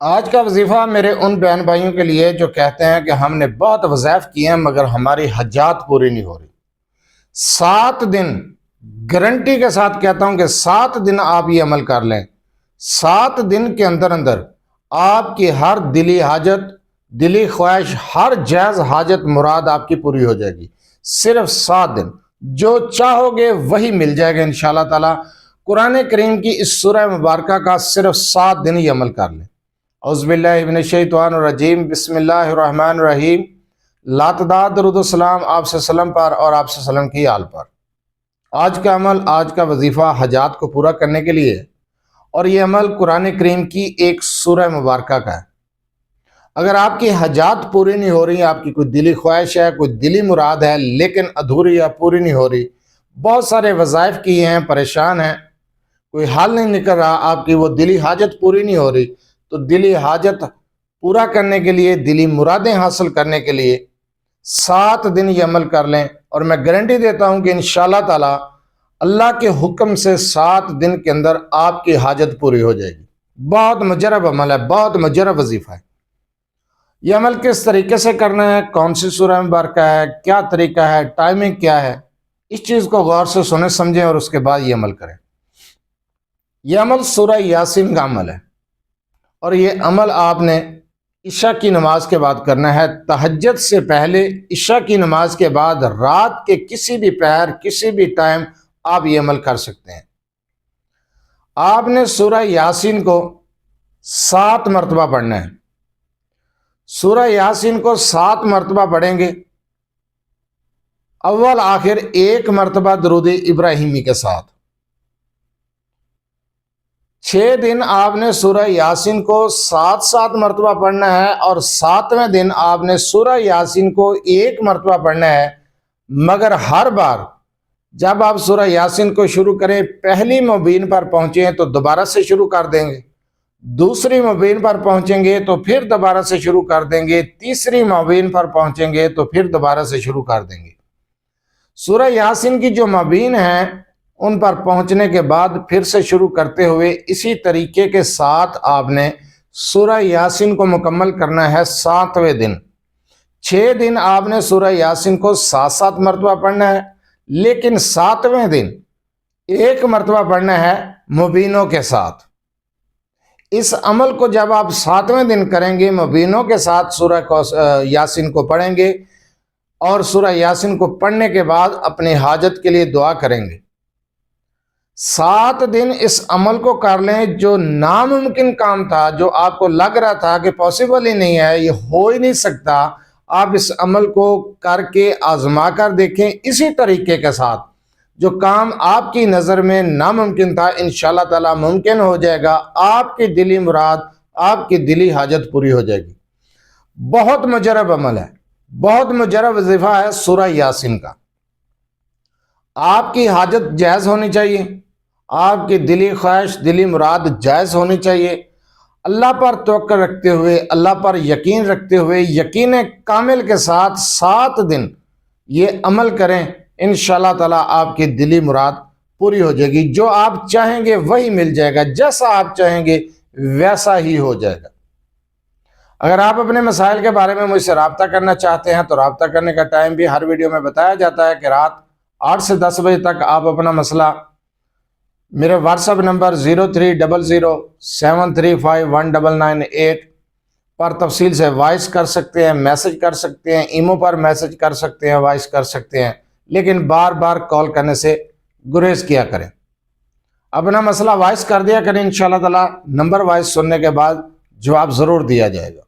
آج کا وظیفہ میرے ان بہن بھائیوں کے لیے جو کہتے ہیں کہ ہم نے بہت وظائف کیے ہیں مگر ہماری حاجات پوری نہیں ہو رہی۔ 7 دن گارنٹی کے ساتھ کہتا ہوں کہ 7 دن آپ یہ عمل کر لیں۔ 7 دن کے اندر آپ کی ہر دلی حاجت، دلی خواہش، ہر جائز حاجت مراد آپ کی پوری ہو جائے گی۔ صرف 7 دن جو چاہو گے وہی مل جائے گا انشاءاللہ تعالی۔ قرآن کریم کی اس سورہ مبارکہ کا صرف 7 دن یہ عمل کر لیں۔ اعوذ باللہ من الشیطان الرجیم، بسم اللہ الرحمن الرحیم۔ لا تعداد درود و سلام آپ صلی اللہ علیہ وسلم پر اور آپ صلی اللہ علیہ وسلم کی آل پر۔ آج کا عمل، آج کا وظیفہ حاجات کو پورا کرنے کے لیے، اور یہ عمل قرآن کریم کی ایک سورہ مبارکہ کا ہے۔ اگر آپ کی حاجات پوری نہیں ہو رہی، آپ کی کوئی دلی خواہش ہے، کوئی دلی مراد ہے لیکن ادھوری یا پوری نہیں ہو رہی، بہت سارے وظائف کیے ہیں، پریشان ہیں، کوئی حل نہیں نکل رہا، آپ کی وہ دلی حاجت پوری نہیں ہو رہی، تو دلی حاجت پورا کرنے کے لیے، دلی مرادیں حاصل کرنے کے لیے 7 دن یہ عمل کر لیں، اور میں گارنٹی دیتا ہوں کہ انشاءاللہ تعالی اللہ کے حکم سے 7 دن کے اندر آپ کی حاجت پوری ہو جائے گی۔ بہت مجرب عمل ہے، بہت مجرب وظیفہ ہے۔ یہ عمل کس طریقے سے کرنا ہے، کون سی سورہ مبارکہ ہے، کیا طریقہ ہے، ٹائمنگ کیا ہے، اس چیز کو غور سے سنیں سمجھیں اور اس کے بعد یہ عمل کریں۔ یہ عمل سورہ یاسین کا عمل ہے، اور یہ عمل آپ نے عشاء کی نماز کے بعد کرنا ہے، تہجد سے پہلے، عشاء کی نماز کے بعد، رات کے کسی بھی پہر، کسی بھی ٹائم آپ یہ عمل کر سکتے ہیں۔ آپ نے سورہ یاسین کو 7 مرتبہ پڑھنا ہے۔ سورہ یاسین کو 7 مرتبہ پڑھیں گے، اول آخر 1 مرتبہ درود ابراہیمی کے ساتھ۔ 6 دن آپ نے سورہ یاسین کو 7 مرتبہ پڑھنا ہے، اور 7ویں دن آپ نے سورہ یاسین کو 1 مرتبہ پڑھنا ہے، مگر ہر بار جب آپ سورہ یاسین کو شروع کریں، پہلی مبین پر پہنچیں تو دوبارہ سے شروع کر دیں گے، دوسری مبین پر پہنچیں گے تو پھر دوبارہ سے شروع کر دیں گے، تیسری مبین پر پہنچیں گے تو پھر دوبارہ سے شروع کر دیں گے۔ سورہ یاسین کی جو مبین ہیں ان پر پہنچنے کے بعد پھر سے شروع کرتے ہوئے اسی طریقے کے ساتھ آپ نے سورہ یاسین کو مکمل کرنا ہے 7ویں دن۔ 6 دن آپ نے سورہ یاسین کو 7 مرتبہ پڑھنا ہے، لیکن 7ویں دن 1 مرتبہ پڑھنا ہے مبینوں کے ساتھ۔ اس عمل کو جب آپ 7ویں دن کریں گے، مبینوں کے ساتھ سورہ یاسین کو پڑھیں گے، اور سورہ یاسین کو پڑھنے کے بعد اپنی حاجت کے لیے دعا کریں گے۔ 7 دن اس عمل کو کر لیں، جو ناممکن کام تھا، جو آپ کو لگ رہا تھا کہ پاسبل ہی نہیں ہے، یہ ہو ہی نہیں سکتا، آپ اس عمل کو کر کے آزما کر دیکھیں۔ اسی طریقے کے ساتھ جو کام آپ کی نظر میں ناممکن تھا انشاءاللہ تعالی ممکن ہو جائے گا، آپ کی دلی مراد، آپ کی دلی حاجت پوری ہو جائے گی۔ بہت مجرب عمل ہے، بہت مجرب وظیفہ ہے سورہ یاسین کا۔ آپ کی حاجت جائز ہونی چاہیے، آپ کی دلی خواہش، دلی مراد جائز ہونی چاہیے۔ اللہ پر توکل رکھتے ہوئے، اللہ پر یقین رکھتے ہوئے، یقین کامل کے ساتھ 7 دن یہ عمل کریں، انشاءاللہ تعالی آپ کی دلی مراد پوری ہو جائے گی۔ جو آپ چاہیں گے وہی مل جائے گا، جیسا آپ چاہیں گے ویسا ہی ہو جائے گا۔ اگر آپ اپنے مسائل کے بارے میں مجھ سے رابطہ کرنا چاہتے ہیں تو رابطہ کرنے کا ٹائم بھی ہر ویڈیو میں بتایا جاتا ہے کہ رات 8 سے 10 بجے تک آپ اپنا مسئلہ میرے واٹس ایپ نمبر 030073519998 پر تفصیل سے وائس کر سکتے ہیں، میسج کر سکتے ہیں، ایمو پر میسج کر سکتے ہیں، وائس کر سکتے ہیں، لیکن بار بار کال کرنے سے گریز کیا کریں۔ اپنا مسئلہ وائس کر دیا کریں، انشاءاللہ تعالی نمبر وائس سننے کے بعد جواب ضرور دیا جائے گا۔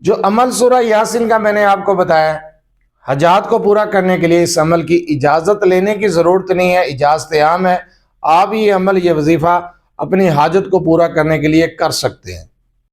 جو عمل سورہ یاسین کا میں نے آپ کو بتایا، حاجات کو پورا کرنے کے لیے اس عمل کی اجازت لینے کی ضرورت نہیں ہے، اجازت عام ہے۔ آپ یہ عمل، یہ وظیفہ اپنی حاجت کو پورا کرنے کے لیے کر سکتے ہیں۔